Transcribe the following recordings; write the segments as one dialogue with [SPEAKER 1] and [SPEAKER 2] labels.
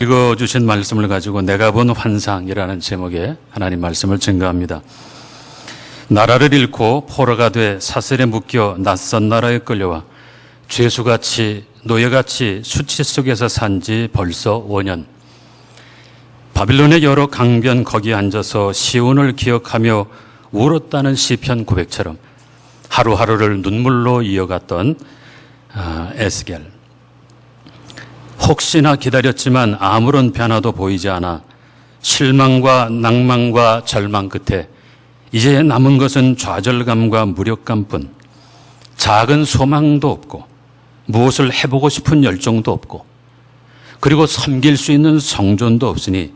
[SPEAKER 1] 읽어주신 말씀을 가지고 내가 본 환상이라는 제목의 하나님 말씀을 증거합니다. 나라를 잃고 포로가 돼 사슬에 묶여 낯선 나라에 끌려와 죄수같이 노예같이 수치 속에서 산 지 벌써 5년. 바빌론의 여러 강변 거기에 앉아서 시온을 기억하며 울었다는 시편 고백처럼 하루하루를 눈물로 이어갔던 에스겔. 혹시나 기다렸지만 아무런 변화도 보이지 않아 실망과 낭만과 절망 끝에 이제 남은 것은 좌절감과 무력감뿐, 작은 소망도 없고 무엇을 해보고 싶은 열정도 없고 그리고 섬길 수 있는 성전도 없으니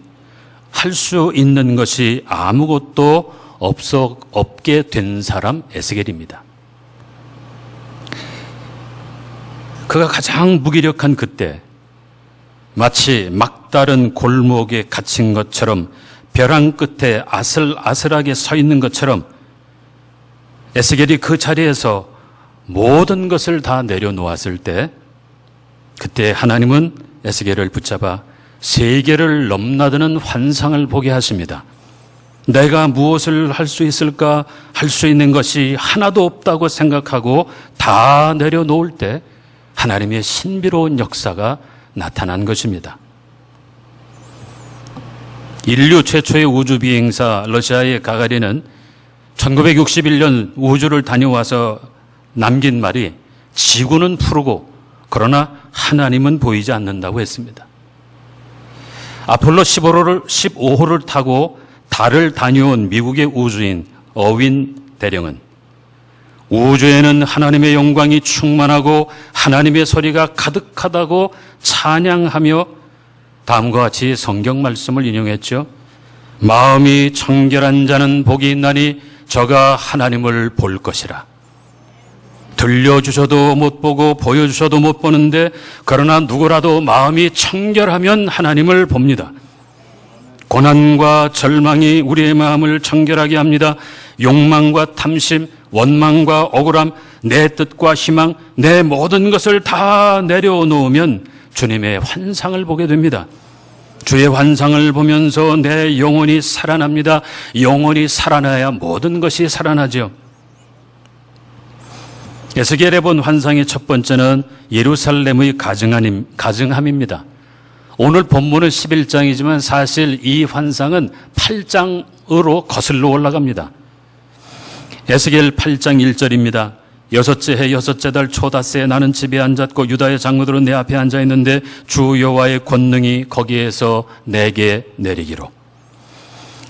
[SPEAKER 1] 할 수 있는 것이 아무것도 없게 된 사람 에스겔입니다. 그가 가장 무기력한 그때 마치 막다른 골목에 갇힌 것처럼 벼랑 끝에 아슬아슬하게 서 있는 것처럼 에스겔이 그 자리에서 모든 것을 다 내려놓았을 때 그때 하나님은 에스겔을 붙잡아 세계를 넘나드는 환상을 보게 하십니다. 내가 무엇을 할 수 있을까? 할 수 있는 것이 하나도 없다고 생각하고 다 내려놓을 때 하나님의 신비로운 역사가 나타난 것입니다. 인류 최초의 우주 비행사 러시아의 가가린은 1961년 우주를 다녀와서 남긴 말이 지구는 푸르고 그러나 하나님은 보이지 않는다고 했습니다. 아폴로 15호를 타고 달을 다녀온 미국의 우주인 어윈 대령은 우주에는 하나님의 영광이 충만하고 하나님의 소리가 가득하다고 찬양하며 다음과 같이 성경 말씀을 인용했죠. 마음이 청결한 자는 복이 있나니 저가 하나님을 볼 것이라. 들려주셔도 못 보고 보여주셔도 못 보는데 그러나 누구라도 마음이 청결하면 하나님을 봅니다. 고난과 절망이 우리의 마음을 청결하게 합니다. 욕망과 탐심, 원망과 억울함, 내 뜻과 희망, 내 모든 것을 다 내려놓으면 주님의 환상을 보게 됩니다. 주의 환상을 보면서 내 영혼이 살아납니다. 영혼이 살아나야 모든 것이 살아나죠. 에스겔에 본 환상의 첫 번째는 예루살렘의 가증함입니다. 오늘 본문은 11장이지만 사실 이 환상은 8장으로 거슬러 올라갑니다. 에스겔 8장 1절입니다. 여섯째 해 여섯째 달 초닷새에 나는 집에 앉았고 유다의 장로들은 내 앞에 앉아 있는데 주 여호와의 권능이 거기에서 내게 내리기로.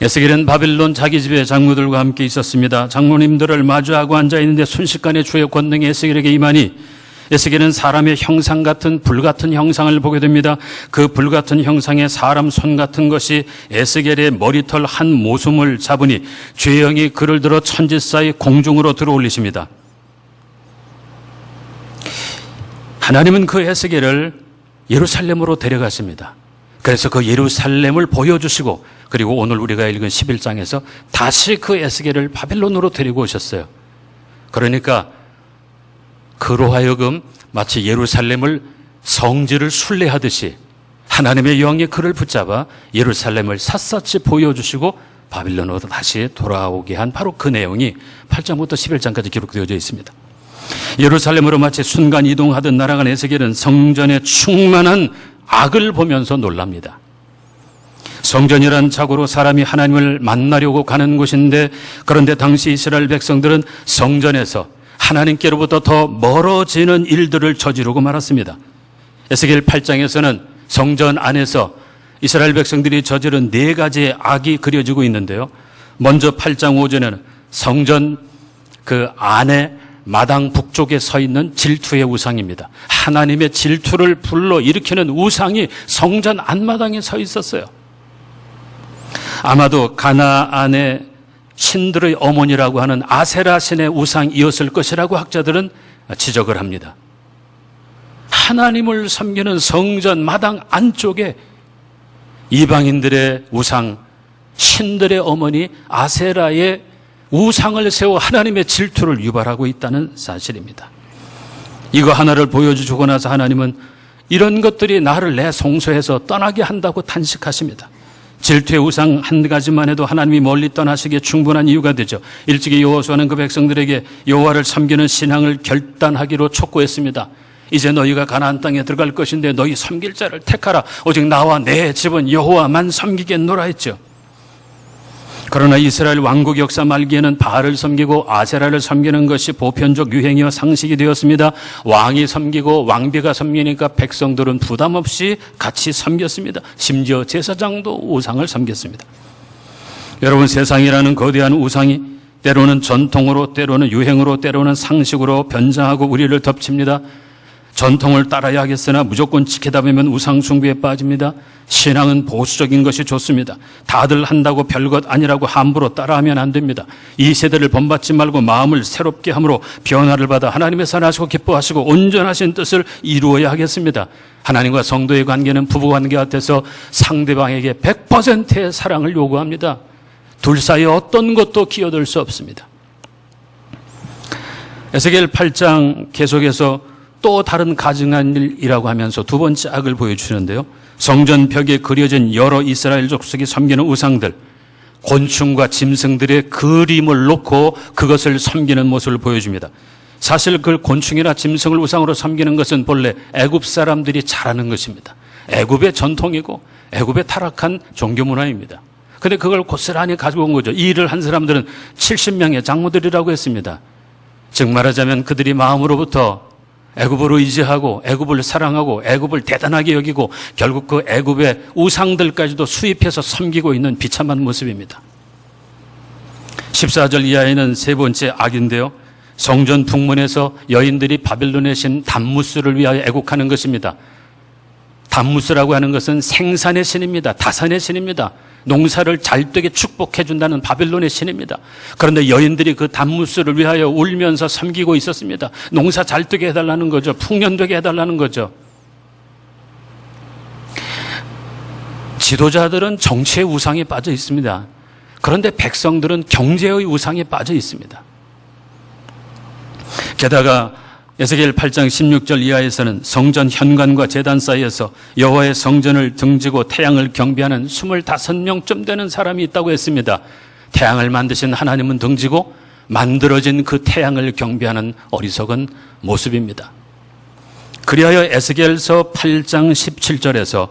[SPEAKER 1] 에스겔은 바빌론 자기 집의 장로들과 함께 있었습니다. 장로님들을 마주하고 앉아 있는데 순식간에 주의 권능이 에스겔에게 임하니 에스겔은 사람의 형상 같은 불같은 형상을 보게 됩니다. 그 불같은 형상에 사람 손 같은 것이 에스겔의 머리털 한 모숨을 잡으니 주의 영이 그를 들어 천지 사이 공중으로 들어올리십니다. 하나님은 그 에스겔을 예루살렘으로 데려가십니다. 그래서 그 예루살렘을 보여주시고 그리고 오늘 우리가 읽은 11장에서 다시 그 에스겔을 바빌론으로 데리고 오셨어요. 그러니까 그로 하여금 마치 예루살렘을 성지를 순례하듯이 하나님의 영이 그를 붙잡아 예루살렘을 샅샅이 보여주시고 바빌론으로 다시 돌아오게 한 바로 그 내용이 8장부터 11장까지 기록되어져 있습니다. 예루살렘으로 마치 순간 이동하듯 날아간 에스겔은 성전의 충만한 악을 보면서 놀랍니다. 성전이란 자고로 사람이 하나님을 만나려고 가는 곳인데 그런데 당시 이스라엘 백성들은 성전에서 하나님께로부터 더 멀어지는 일들을 저지르고 말았습니다. 에스겔 8장에서는 성전 안에서 이스라엘 백성들이 저지른 4가지의 악이 그려지고 있는데요. 먼저 8장 5절에는 성전 그 안에 마당 북쪽에 서 있는 질투의 우상입니다. 하나님의 질투를 불러일으키는 우상이 성전 안마당에 서 있었어요. 아마도 가나안의 신들의 어머니라고 하는 아세라 신의 우상이었을 것이라고 학자들은 지적을 합니다. 하나님을 섬기는 성전 마당 안쪽에 이방인들의 우상, 신들의 어머니 아세라의 우상을 세워 하나님의 질투를 유발하고 있다는 사실입니다. 이거 하나를 보여주고 나서 하나님은 이런 것들이 나를 내 성소에서 떠나게 한다고 탄식하십니다. 질투의 우상 한 가지만 해도 하나님이 멀리 떠나시기에 충분한 이유가 되죠. 일찍이 여호수아는 그 백성들에게 여호와를 섬기는 신앙을 결단하기로 촉구했습니다. 이제 너희가 가나안 땅에 들어갈 것인데 너희 섬길 자를 택하라. 오직 나와 내 집은 여호와만 섬기겠노라 했죠. 그러나 이스라엘 왕국 역사 말기에는 바알을 섬기고 아세라를 섬기는 것이 보편적 유행이와 상식이 되었습니다. 왕이 섬기고 왕비가 섬기니까 백성들은 부담 없이 같이 섬겼습니다. 심지어 제사장도 우상을 섬겼습니다. 여러분, 세상이라는 거대한 우상이 때로는 전통으로, 때로는 유행으로, 때로는 상식으로 변장하고 우리를 덮칩니다. 전통을 따라야겠으나 무조건 지키다 보면 우상 숭배에 빠집니다. 신앙은 보수적인 것이 좋습니다. 다들 한다고 별것 아니라고 함부로 따라하면 안 됩니다. 이 세대를 본받지 말고 마음을 새롭게 함으로 변화를 받아 하나님의 사랑하시고 기뻐하시고 온전하신 뜻을 이루어야 하겠습니다. 하나님과 성도의 관계는 부부관계 같아서 상대방에게 100%의 사랑을 요구합니다. 둘 사이에 어떤 것도 끼어들 수 없습니다. 에스겔 8장 계속해서 또 다른 가증한 일이라고 하면서 두 번째 악을 보여주시는데요. 성전 벽에 그려진 여러 이스라엘 족속이 섬기는 우상들, 곤충과 짐승들의 그림을 놓고 그것을 섬기는 모습을 보여줍니다. 사실 그 곤충이나 짐승을 우상으로 섬기는 것은 본래 애굽 사람들이 잘하는 것입니다. 애굽의 전통이고 애굽의 타락한 종교 문화입니다. 그런데 그걸 고스란히 가지고 온 거죠. 이 일을 한 사람들은 70명의 장로들이라고 했습니다. 즉 말하자면 그들이 마음으로부터 애굽으로 이제하고 애굽을 사랑하고 애굽을 대단하게 여기고 결국 그 애굽의 우상들까지도 수입해서 섬기고 있는 비참한 모습입니다. 14절 이하에는 세 번째 악인데요. 성전 북문에서 여인들이 바벨론의 신 담무스를 위하여 애국하는 것입니다. 담무스라고 하는 것은 생산의 신입니다. 다산의 신입니다. 농사를 잘되게 축복해 준다는 바벨론의 신입니다. 그런데 여인들이 그 담무스를 위하여 울면서 섬기고 있었습니다. 농사 잘되게 해달라는 거죠. 풍년되게 해달라는 거죠. 지도자들은 정치의 우상에 빠져 있습니다. 그런데 백성들은 경제의 우상에 빠져 있습니다. 게다가 에스겔 8장 16절 이하에서는 성전 현관과 제단 사이에서 여호와의 성전을 등지고 태양을 경배하는 25명쯤 되는 사람이 있다고 했습니다. 태양을 만드신 하나님은 등지고 만들어진 그 태양을 경배하는 어리석은 모습입니다. 그리하여 에스겔서 8장 17절에서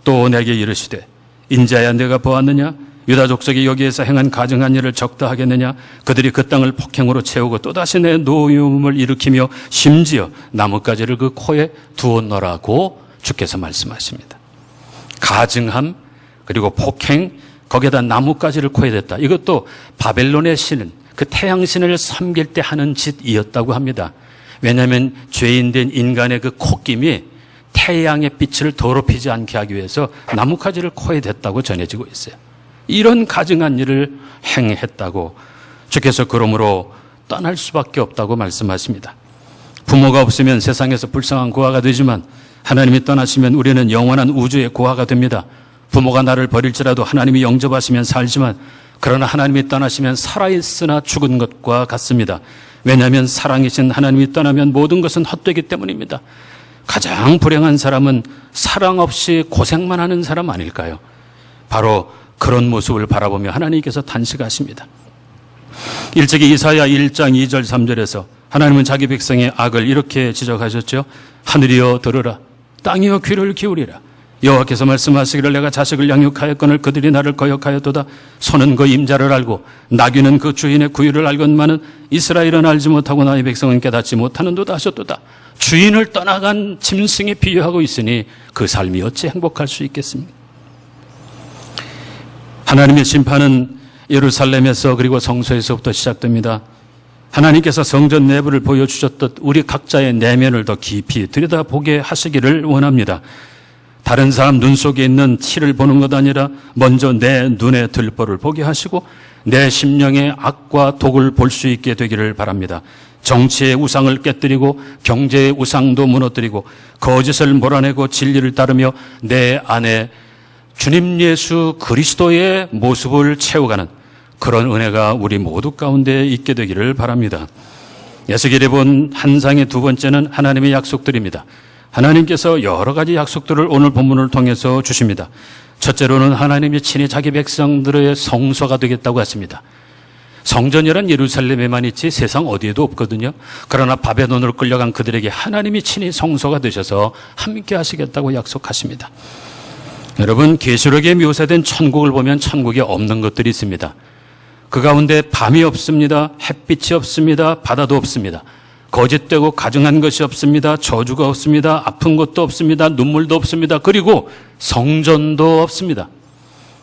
[SPEAKER 1] 또 내게 이르시되 인자야 내가 보았느냐 유다 족속이 여기에서 행한 가증한 일을 적다 하겠느냐 그들이 그 땅을 폭행으로 채우고 또다시 내 노여움을 일으키며 심지어 나뭇가지를 그 코에 두었노라고 주께서 말씀하십니다. 가증함 그리고 폭행 거기에다 나뭇가지를 코에 댔다. 이것도 바벨론의 신은 그 태양신을 섬길 때 하는 짓이었다고 합니다. 왜냐하면 죄인된 인간의 그 콧김이 태양의 빛을 더럽히지 않게 하기 위해서 나뭇가지를 코에 댔다고 전해지고 있어요. 이런 가증한 일을 행했다고 주께서 그러므로 떠날 수밖에 없다고 말씀하십니다. 부모가 없으면 세상에서 불쌍한 고아가 되지만 하나님이 떠나시면 우리는 영원한 우주의 고아가 됩니다. 부모가 나를 버릴지라도 하나님이 영접하시면 살지만 그러나 하나님이 떠나시면 살아있으나 죽은 것과 같습니다. 왜냐하면 사랑이신 하나님이 떠나면 모든 것은 헛되기 때문입니다. 가장 불행한 사람은 사랑 없이 고생만 하는 사람 아닐까요? 바로 그런 모습을 바라보며 하나님께서 탄식하십니다. 일찍이 이사야 1장 2절 3절에서 하나님은 자기 백성의 악을 이렇게 지적하셨죠. 하늘이여 들으라 땅이여 귀를 기울이라 여호와께서 말씀하시기를 내가 자식을 양육하였거늘 그들이 나를 거역하였도다. 소는 그 임자를 알고 나귀는 그 주인의 구유를 알건만은 이스라엘은 알지 못하고 나의 백성은 깨닫지 못하는도다 하셨도다. 주인을 떠나간 짐승에 비유하고 있으니 그 삶이 어찌 행복할 수 있겠습니까? 하나님의 심판은 예루살렘에서 그리고 성소에서부터 시작됩니다. 하나님께서 성전 내부를 보여주셨듯 우리 각자의 내면을 더 깊이 들여다보게 하시기를 원합니다. 다른 사람 눈 속에 있는 티를 보는 것 아니라 먼저 내 눈에 들보를 보게 하시고 내 심령의 악과 독을 볼 수 있게 되기를 바랍니다. 정치의 우상을 깨뜨리고 경제의 우상도 무너뜨리고 거짓을 몰아내고 진리를 따르며 내 안에 주님 예수 그리스도의 모습을 채워가는 그런 은혜가 우리 모두 가운데 있게 되기를 바랍니다. 에스겔에 본 환상의 두 번째는 하나님의 약속들입니다. 하나님께서 여러 가지 약속들을 오늘 본문을 통해서 주십니다. 첫째로는 하나님이 친히 자기 백성들의 성소가 되겠다고 하십니다. 성전이란 예루살렘에만 있지 세상 어디에도 없거든요. 그러나 바벨론으로 끌려간 그들에게 하나님이 친히 성소가 되셔서 함께 하시겠다고 약속하십니다. 여러분, 계시록에 묘사된 천국을 보면 천국에 없는 것들이 있습니다. 그 가운데 밤이 없습니다. 햇빛이 없습니다. 바다도 없습니다. 거짓되고 가증한 것이 없습니다. 저주가 없습니다. 아픈 것도 없습니다. 눈물도 없습니다. 그리고 성전도 없습니다.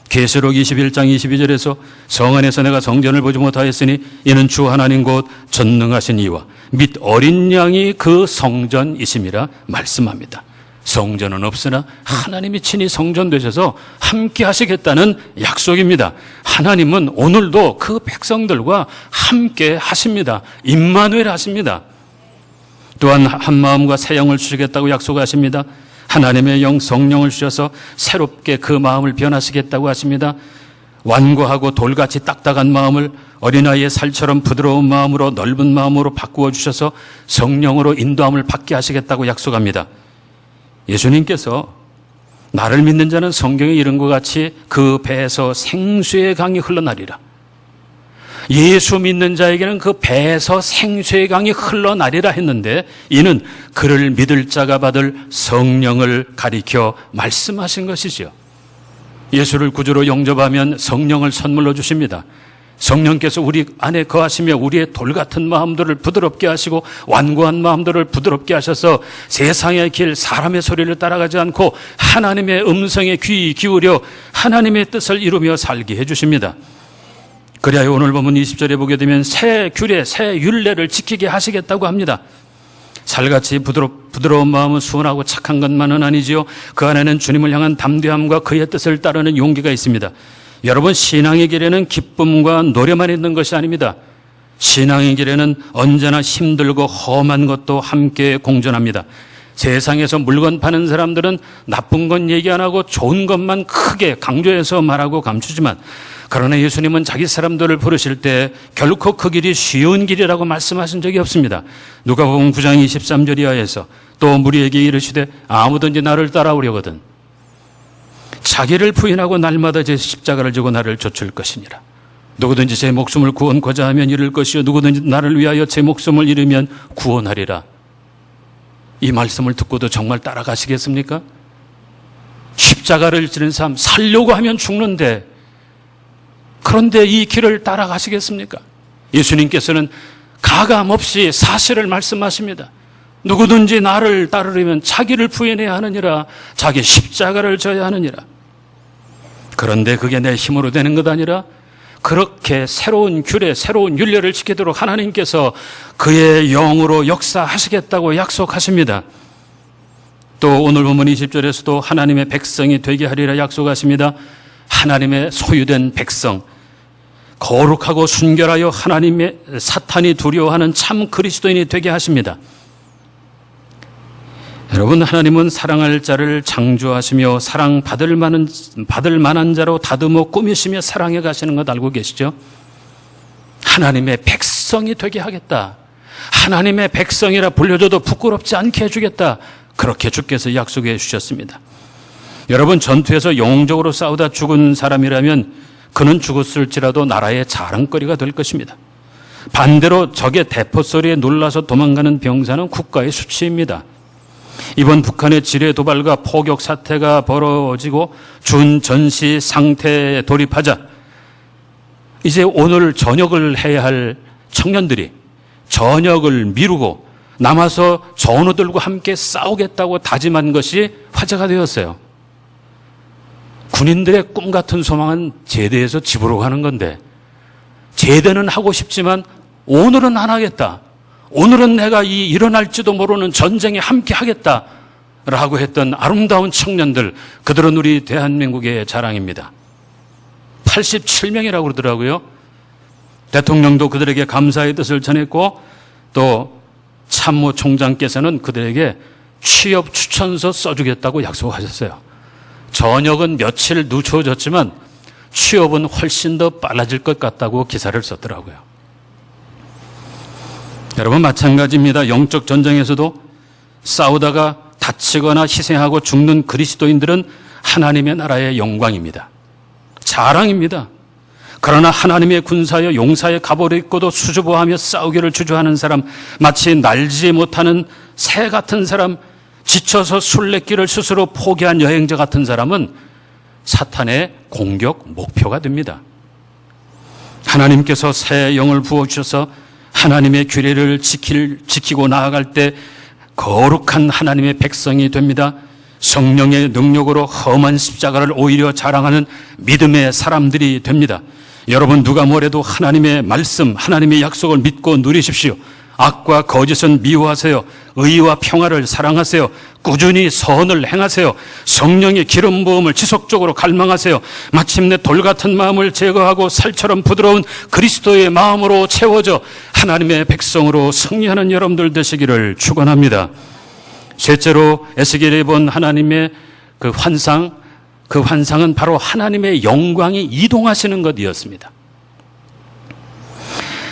[SPEAKER 1] 계시록 21장 22절에서 성 안에서 내가 성전을 보지 못하였으니 이는 주 하나님 곧 전능하신 이와 및 어린 양이 그 성전이심이라 말씀합니다. 성전은 없으나 하나님이 친히 성전 되셔서 함께 하시겠다는 약속입니다. 하나님은 오늘도 그 백성들과 함께 하십니다. 임마누엘 하십니다. 또한 한 마음과 새 영을 주시겠다고 약속하십니다. 하나님의 영 성령을 주셔서 새롭게 그 마음을 변화시겠다고 하십니다. 완고하고 돌같이 딱딱한 마음을 어린아이의 살처럼 부드러운 마음으로 넓은 마음으로 바꾸어 주셔서 성령으로 인도함을 받게 하시겠다고 약속합니다. 예수님께서 나를 믿는 자는 성경에 이른 것 같이 그 배에서 생수의 강이 흘러나리라. 예수 믿는 자에게는 그 배에서 생수의 강이 흘러나리라 했는데 이는 그를 믿을 자가 받을 성령을 가리켜 말씀하신 것이죠. 예수를 구주로 영접하면 성령을 선물로 주십니다. 성령께서 우리 안에 거하시며 우리의 돌 같은 마음들을 부드럽게 하시고 완고한 마음들을 부드럽게 하셔서 세상의 길, 사람의 소리를 따라가지 않고 하나님의 음성에 귀 기울여 하나님의 뜻을 이루며 살게 해주십니다. 그래야 오늘 보면 20절에 보게 되면 새 규례, 새 율례를 지키게 하시겠다고 합니다. 살같이 부드러운 마음은 순하고 착한 것만은 아니지요. 그 안에는 주님을 향한 담대함과 그의 뜻을 따르는 용기가 있습니다. 여러분, 신앙의 길에는 기쁨과 노래만 있는 것이 아닙니다. 신앙의 길에는 언제나 힘들고 험한 것도 함께 공존합니다. 세상에서 물건 파는 사람들은 나쁜 건 얘기 안 하고 좋은 것만 크게 강조해서 말하고 감추지만 그러나 예수님은 자기 사람들을 부르실 때 결코 그 길이 쉬운 길이라고 말씀하신 적이 없습니다. 누가복음 9장 23절 이하에서 또 무리에게 이르시되 아무든지 나를 따라오려거든 자기를 부인하고 날마다 제 십자가를 지고 나를 좇을 것이니라. 누구든지 제 목숨을 구원코자 하면 잃을 것이요 누구든지 나를 위하여 제 목숨을 잃으면 구원하리라. 이 말씀을 듣고도 정말 따라가시겠습니까? 십자가를 지는 삶, 살려고 하면 죽는데 그런데 이 길을 따라가시겠습니까? 예수님께서는 가감없이 사실을 말씀하십니다. 누구든지 나를 따르려면 자기를 부인해야 하느니라. 자기 십자가를 져야 하느니라. 그런데 그게 내 힘으로 되는 것 아니라 그렇게 새로운 규례, 새로운 율례를 지키도록 하나님께서 그의 영으로 역사하시겠다고 약속하십니다. 또 오늘 본문 20절에서도 하나님의 백성이 되게 하리라 약속하십니다. 하나님의 소유된 백성, 거룩하고 순결하여 하나님의 사탄이 두려워하는 참 그리스도인이 되게 하십니다. 여러분, 하나님은 사랑할 자를 창조하시며 사랑받을 만한 자로 다듬어 꾸미시며 사랑해 가시는 것 알고 계시죠? 하나님의 백성이 되게 하겠다. 하나님의 백성이라 불려줘도 부끄럽지 않게 해주겠다. 그렇게 주께서 약속해 주셨습니다. 여러분, 전투에서 영웅적으로 싸우다 죽은 사람이라면 그는 죽었을지라도 나라의 자랑거리가 될 것입니다. 반대로 적의 대포 소리에 놀라서 도망가는 병사는 국가의 수치입니다. 이번 북한의 지뢰 도발과 포격 사태가 벌어지고 준전시 상태에 돌입하자 이제 오늘 전역을 해야 할 청년들이 전역을 미루고 남아서 전우들과 함께 싸우겠다고 다짐한 것이 화제가 되었어요. 군인들의 꿈 같은 소망은 제대에서 집으로 가는 건데 제대는 하고 싶지만 오늘은 안 하겠다. 오늘은 내가 이 일어날지도 모르는 전쟁에 함께 하겠다라고 했던 아름다운 청년들, 그들은 우리 대한민국의 자랑입니다. 87명이라고 그러더라고요. 대통령도 그들에게 감사의 뜻을 전했고 또 참모총장께서는 그들에게 취업 추천서 써주겠다고 약속하셨어요. 전역은 며칠 늦춰졌지만 취업은 훨씬 더 빨라질 것 같다고 기사를 썼더라고요. 여러분, 마찬가지입니다. 영적 전쟁에서도 싸우다가 다치거나 희생하고 죽는 그리스도인들은 하나님의 나라의 영광입니다. 자랑입니다. 그러나 하나님의 군사여 용사의 갑옷을 입고도 수줍어하며 싸우기를 주저하는 사람, 마치 날지 못하는 새 같은 사람, 지쳐서 순례길을 스스로 포기한 여행자 같은 사람은 사탄의 공격 목표가 됩니다. 하나님께서 새 영을 부어주셔서 하나님의 규례를 지키고 나아갈 때 거룩한 하나님의 백성이 됩니다. 성령의 능력으로 험한 십자가를 오히려 자랑하는 믿음의 사람들이 됩니다. 여러분 누가 뭐래도 하나님의 말씀, 하나님의 약속을 믿고 누리십시오. 악과 거짓은 미워하세요. 의와 평화를 사랑하세요. 꾸준히 선을 행하세요. 성령의 기름 부음을 지속적으로 갈망하세요. 마침내 돌 같은 마음을 제거하고 살처럼 부드러운 그리스도의 마음으로 채워져 하나님의 백성으로 승리하는 여러분들 되시기를 축원합니다. 셋째로 에스겔이 본 하나님의 그 환상은 바로 하나님의 영광이 이동하시는 것이었습니다.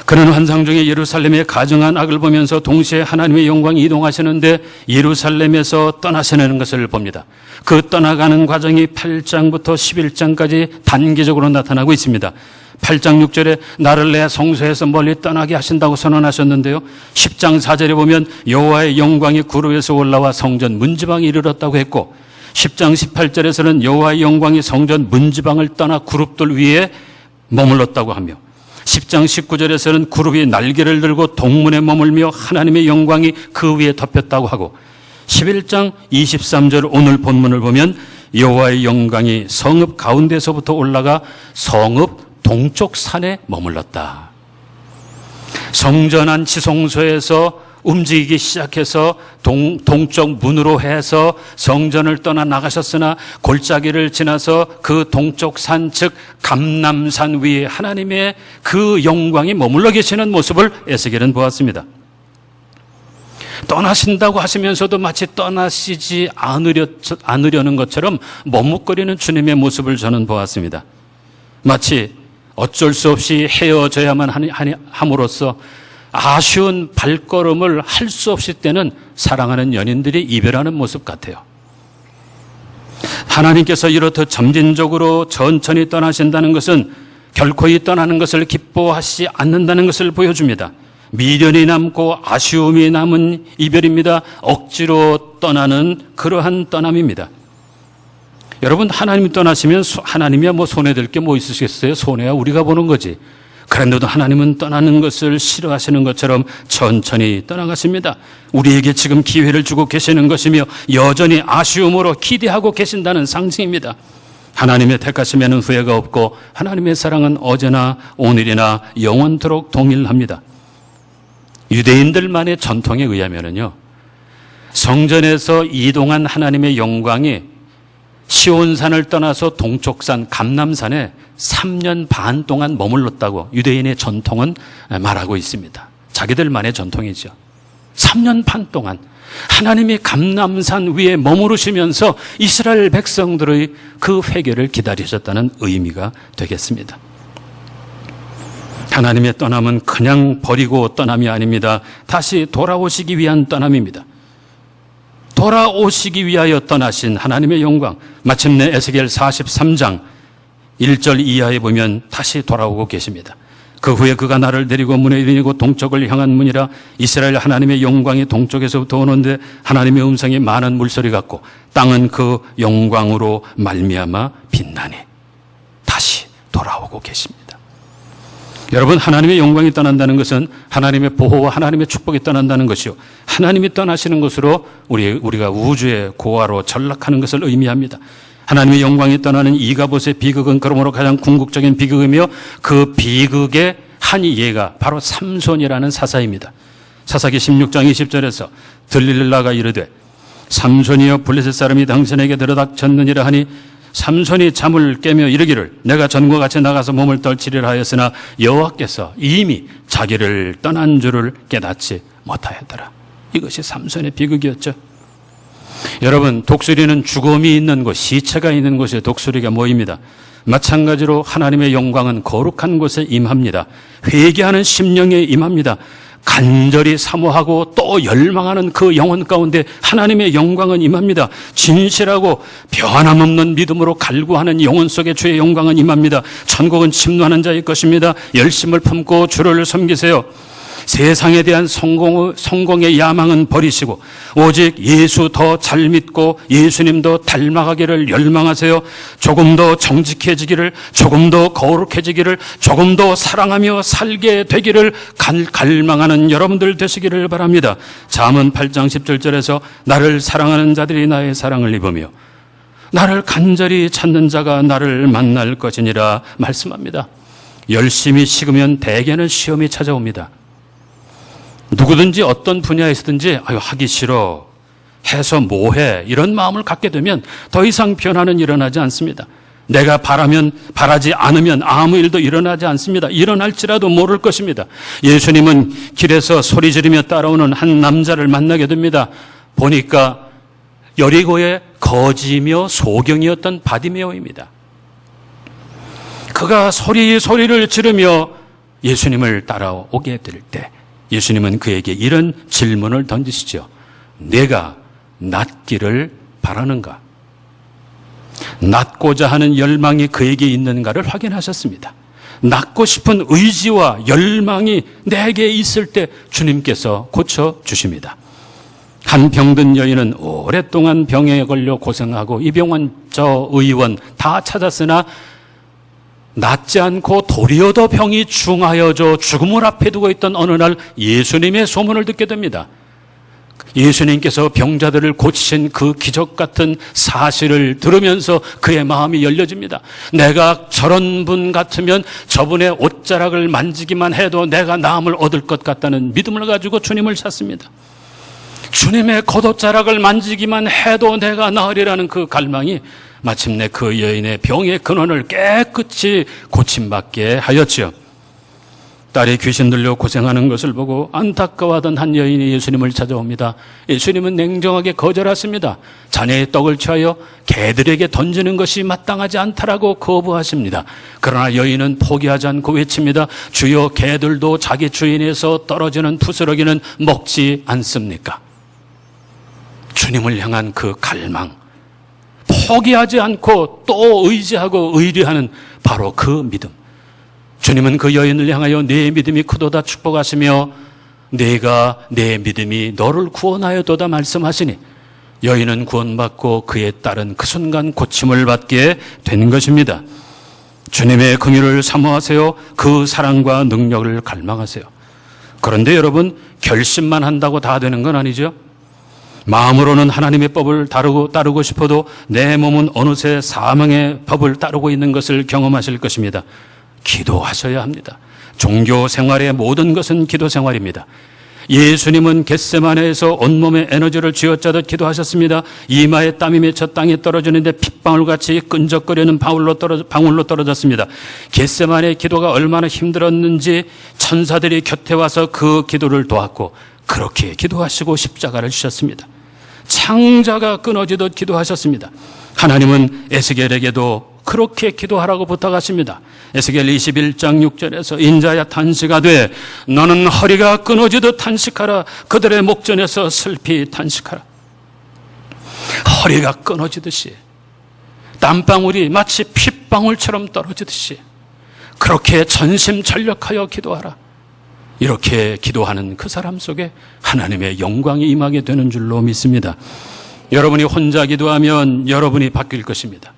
[SPEAKER 1] 그런 환상 중에 예루살렘의 가증한 악을 보면서 동시에 하나님의 영광이 이동하시는데 예루살렘에서 떠나시는 것을 봅니다. 그 떠나가는 과정이 8장부터 11장까지 단계적으로 나타나고 있습니다. 8장 6절에 나를 내 성소에서 멀리 떠나게 하신다고 선언하셨는데요. 10장 4절에 보면 여호와의 영광이 구름에서 올라와 성전 문지방에 이르렀다고 했고 10장 18절에서는 여호와의 영광이 성전 문지방을 떠나 그룹들 위에 머물렀다고 하며 10장 19절에서는 그룹이 날개를 들고 동문에 머물며 하나님의 영광이 그 위에 덮였다고 하고 11장 23절 오늘 본문을 보면 여호와의 영광이 성읍 가운데서부터 올라가 성읍 동쪽 산에 머물렀다. 성전 안 지성소에서 움직이기 시작해서 동쪽 문으로 해서 성전을 떠나 나가셨으나 골짜기를 지나서 그 동쪽 산 즉 감람산 위에 하나님의 그 영광이 머물러 계시는 모습을 에스겔은 보았습니다. 떠나신다고 하시면서도 마치 떠나시지 않으려는 것처럼 머뭇거리는 주님의 모습을 저는 보았습니다. 마치 어쩔 수 없이 헤어져야만 함으로써 아쉬운 발걸음을 할 수 없을 때는 사랑하는 연인들이 이별하는 모습 같아요. 하나님께서 이렇듯 점진적으로 천천히 떠나신다는 것은 결코 이 떠나는 것을 기뻐하시지 않는다는 것을 보여줍니다. 미련이 남고 아쉬움이 남은 이별입니다. 억지로 떠나는 그러한 떠남입니다. 여러분 하나님이 떠나시면 하나님이야 뭐 손해될 게 뭐 있으시겠어요? 손해야 우리가 보는 거지. 그런데도 하나님은 떠나는 것을 싫어하시는 것처럼 천천히 떠나가십니다. 우리에게 지금 기회를 주고 계시는 것이며 여전히 아쉬움으로 기대하고 계신다는 상징입니다. 하나님의 택하심에는 후회가 없고 하나님의 사랑은 어제나 오늘이나 영원토록 동일합니다. 유대인들만의 전통에 의하면요, 성전에서 이동한 하나님의 영광이 시온산을 떠나서 동쪽산 감람산에 3년 반 동안 머물렀다고 유대인의 전통은 말하고 있습니다. 자기들만의 전통이죠. 3년 반 동안 하나님이 감람산 위에 머무르시면서 이스라엘 백성들의 그 회개를 기다리셨다는 의미가 되겠습니다. 하나님의 떠남은 그냥 버리고 떠남이 아닙니다. 다시 돌아오시기 위한 떠남입니다. 돌아오시기 위하여 떠나신 하나님의 영광, 마침내 에스겔 43장 1절 이하에 보면 다시 돌아오고 계십니다. 그 후에 그가 나를 데리고 문에 이르고 동쪽을 향한 문이라 이스라엘 하나님의 영광이 동쪽에서부터 오는데 하나님의 음성이 많은 물소리 같고 땅은 그 영광으로 말미암아 빛나니 다시 돌아오고 계십니다. 여러분, 하나님의 영광이 떠난다는 것은 하나님의 보호와 하나님의 축복이 떠난다는 것이요, 하나님이 떠나시는 것으로 우리가 우주의 고아로 전락하는 것을 의미합니다. 하나님의 영광이 떠나는 이가봇의 비극은 그러므로 가장 궁극적인 비극이며 그 비극의 한 예가 바로 삼손이라는 사사입니다. 사사기 16장 20절에서 들릴라가 이르되 삼손이여 블레셋 사람이 당신에게 들어닥쳤느니라 하니 삼손이 잠을 깨며 이르기를 내가 전과 같이 나가서 몸을 떨치리라 하였으나 여호와께서 이미 자기를 떠난 줄을 깨닫지 못하였더라. 이것이 삼손의 비극이었죠. 여러분, 독수리는 죽음이 있는 곳, 시체가 있는 곳에 독수리가 모입니다. 마찬가지로 하나님의 영광은 거룩한 곳에 임합니다. 회개하는 심령에 임합니다. 간절히 사모하고 또 열망하는 그 영혼 가운데 하나님의 영광은 임합니다. 진실하고 변함없는 믿음으로 갈구하는 영혼 속에 주의 영광은 임합니다. 천국은 침노하는 자의 것입니다. 열심을 품고 주를 섬기세요. 세상에 대한 성공의 야망은 버리시고 오직 예수 더 잘 믿고 예수님도 닮아가기를 열망하세요. 조금 더 정직해지기를, 조금 더 거룩해지기를, 조금 더 사랑하며 살게 되기를 갈망하는 여러분들 되시기를 바랍니다. 잠언 8장 17절에서 나를 사랑하는 자들이 나의 사랑을 입으며 나를 간절히 찾는 자가 나를 만날 것이니라 말씀합니다. 열심히 식으면 대개는 시험이 찾아옵니다. 누구든지 어떤 분야에서든지 하기 싫어, 해서 뭐해, 이런 마음을 갖게 되면 더 이상 변화는 일어나지 않습니다. 내가 바라지 않으면 아무 일도 일어나지 않습니다. 일어날지라도 모를 것입니다. 예수님은 길에서 소리 지르며 따라오는 한 남자를 만나게 됩니다. 보니까 여리고의 거지며 소경이었던 바디메오입니다. 그가 소리를 지르며 예수님을 따라오게 될 때 예수님은 그에게 이런 질문을 던지시죠. 내가 낫기를 바라는가? 낫고자 하는 열망이 그에게 있는가를 확인하셨습니다. 낫고 싶은 의지와 열망이 내게 있을 때 주님께서 고쳐주십니다. 한 병든 여인은 오랫동안 병에 걸려 고생하고 이 병원 저 의원 다 찾았으나 낫지 않고 도리어 더 병이 중하여져 죽음을 앞에 두고 있던 어느 날 예수님의 소문을 듣게 됩니다. 예수님께서 병자들을 고치신 그 기적 같은 사실을 들으면서 그의 마음이 열려집니다. 내가 저런 분 같으면 저분의 옷자락을 만지기만 해도 내가 나음을 얻을 것 같다는 믿음을 가지고 주님을 찾습니다. 주님의 겉옷자락을 만지기만 해도 내가 나으리라는 그 갈망이 마침내 그 여인의 병의 근원을 깨끗이 고침받게 하였지요. 딸이 귀신 들려 고생하는 것을 보고 안타까워하던 한 여인이 예수님을 찾아옵니다. 예수님은 냉정하게 거절하십니다. 자녀의 떡을 취하여 개들에게 던지는 것이 마땅하지 않다라고 거부하십니다. 그러나 여인은 포기하지 않고 외칩니다. 주여, 개들도 자기 주인에서 떨어지는 부스러기는 먹지 않습니까? 주님을 향한 그 갈망, 포기하지 않고 또 의지하고 의리하는 바로 그 믿음. 주님은 그 여인을 향하여 내 믿음이 크도다 축복하시며 내가 내 믿음이 너를 구원하여도다 말씀하시니 여인은 구원받고 그의 딸은 그 순간 고침을 받게 된 것입니다. 주님의 긍휼을 사모하세요. 그 사랑과 능력을 갈망하세요. 그런데 여러분, 결심만 한다고 다 되는 건 아니죠. 마음으로는 하나님의 법을 따르고 싶어도 내 몸은 어느새 사망의 법을 따르고 있는 것을 경험하실 것입니다. 기도하셔야 합니다. 종교 생활의 모든 것은 기도 생활입니다. 예수님은 겟세마네에서 온몸에 에너지를 쥐어짜듯 기도하셨습니다. 이마에 땀이 맺혀 땅에 떨어지는데 핏방울같이 끈적거리는 방울로 떨어졌습니다. 겟세마네의 기도가 얼마나 힘들었는지 천사들이 곁에 와서 그 기도를 도왔고 그렇게 기도하시고 십자가를 지셨습니다. 창자가 끊어지듯 기도하셨습니다. 하나님은 에스겔에게도 그렇게 기도하라고 부탁하십니다. 에스겔 21장 6절에서 인자야 탄식하되 너는 허리가 끊어지듯 탄식하라. 그들의 목전에서 슬피 탄식하라. 허리가 끊어지듯이 땀방울이 마치 핏방울처럼 떨어지듯이 그렇게 전심전력하여 기도하라. 이렇게 기도하는 그 사람 속에 하나님의 영광이 임하게 되는 줄로 믿습니다. 여러분이 혼자 기도하면 여러분이 바뀔 것입니다.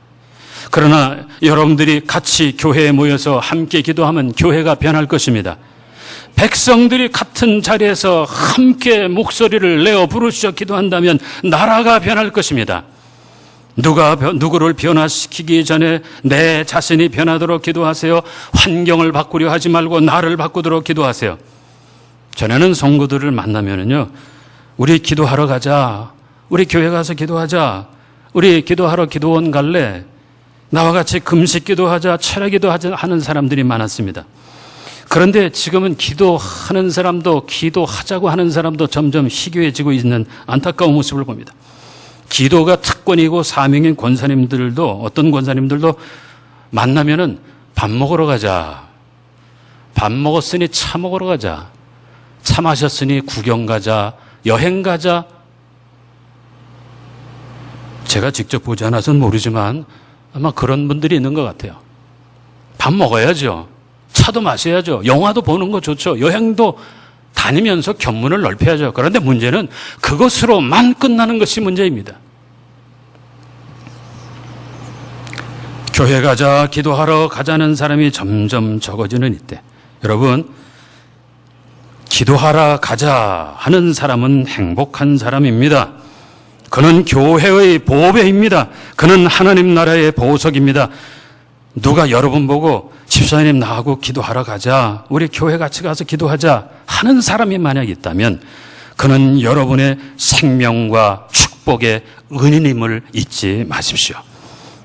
[SPEAKER 1] 그러나 여러분들이 같이 교회에 모여서 함께 기도하면 교회가 변할 것입니다. 백성들이 같은 자리에서 함께 목소리를 내어 부르짖어 기도한다면 나라가 변할 것입니다. 누구를 변화시키기 전에 내 자신이 변하도록 기도하세요. 환경을 바꾸려 하지 말고 나를 바꾸도록 기도하세요. 전에는 성도들을 만나면은요, 우리 기도하러 가자. 우리 교회 가서 기도하자. 우리 기도하러 기도원 갈래? 나와 같이 금식 기도하자, 철야 기도하자 하는 사람들이 많았습니다. 그런데 지금은 기도하는 사람도 기도하자고 하는 사람도 점점 희귀해지고 있는 안타까운 모습을 봅니다. 기도가 특권이고 사명인 권사님들도 어떤 권사님들도 만나면은 밥 먹으러 가자. 밥 먹었으니 차 먹으러 가자. 차 마셨으니 구경 가자, 여행 가자. 제가 직접 보지 않아서는 모르지만 아마 그런 분들이 있는 것 같아요. 밥 먹어야죠. 차도 마셔야죠. 영화도 보는 거 좋죠. 여행도 다니면서 견문을 넓혀야죠. 그런데 문제는 그것으로만 끝나는 것이 문제입니다. 교회 가자, 기도하러 가자는 사람이 점점 적어지는 이때, 여러분, 기도하러 가자 하는 사람은 행복한 사람입니다. 그는 교회의 보배입니다. 그는 하나님 나라의 보석입니다. 누가 여러분 보고 집사님 나하고 기도하러 가자, 우리 교회 같이 가서 기도하자 하는 사람이 만약 있다면 그는 여러분의 생명과 축복의 은인임을 잊지 마십시오.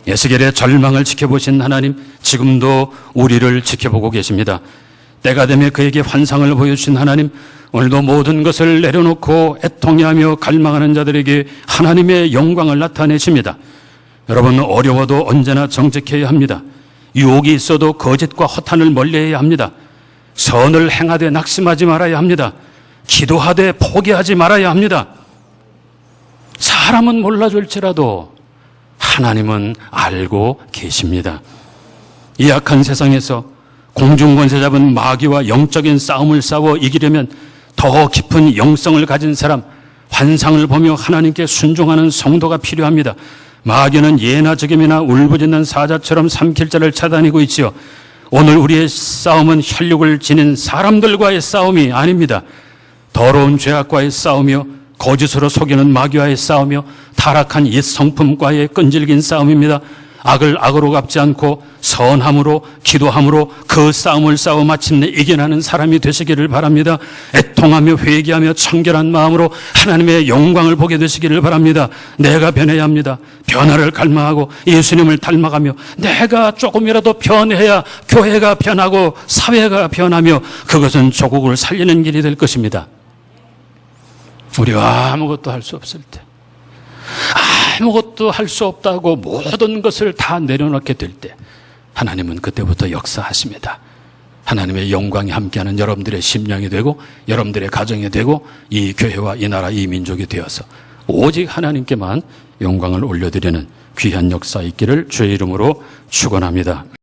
[SPEAKER 1] 에스겔의 절망을 지켜보신 하나님, 지금도 우리를 지켜보고 계십니다. 때가 되면 그에게 환상을 보여주신 하나님, 오늘도 모든 것을 내려놓고 애통해하며 갈망하는 자들에게 하나님의 영광을 나타내십니다. 여러분, 어려워도 언제나 정직해야 합니다. 유혹이 있어도 거짓과 허탄을 멀리해야 합니다. 선을 행하되 낙심하지 말아야 합니다. 기도하되 포기하지 말아야 합니다. 사람은 몰라줄지라도 하나님은 알고 계십니다. 이 악한 세상에서 공중권세 잡은 마귀와 영적인 싸움을 싸워 이기려면 더 깊은 영성을 가진 사람, 환상을 보며 하나님께 순종하는 성도가 필요합니다. 마귀는 예나 적임이나 울부짖는 사자처럼 삼킬 자를 찾아다니고 있지요. 오늘 우리의 싸움은 혈육을 지닌 사람들과의 싸움이 아닙니다. 더러운 죄악과의 싸움이요, 거짓으로 속이는 마귀와의 싸움이요, 타락한 옛 성품과의 끈질긴 싸움입니다. 악을 악으로 갚지 않고 선함으로 기도함으로 그 싸움을 싸워 마침내 이겨나는 사람이 되시기를 바랍니다. 애통하며 회개하며 청결한 마음으로 하나님의 영광을 보게 되시기를 바랍니다. 내가 변해야 합니다. 변화를 갈망하고 예수님을 닮아가며 내가 조금이라도 변해야 교회가 변하고 사회가 변하며 그것은 조국을 살리는 길이 될 것입니다. 우리가 아무것도 할 수 없을 때, 아무것도 할 수 없다고 모든 것을 다 내려놓게 될 때 하나님은 그때부터 역사하십니다. 하나님의 영광이 함께하는 여러분들의 심령이 되고 여러분들의 가정이 되고 이 교회와 이 나라 이 민족이 되어서 오직 하나님께만 영광을 올려드리는 귀한 역사 있기를 주의 이름으로 축원합니다.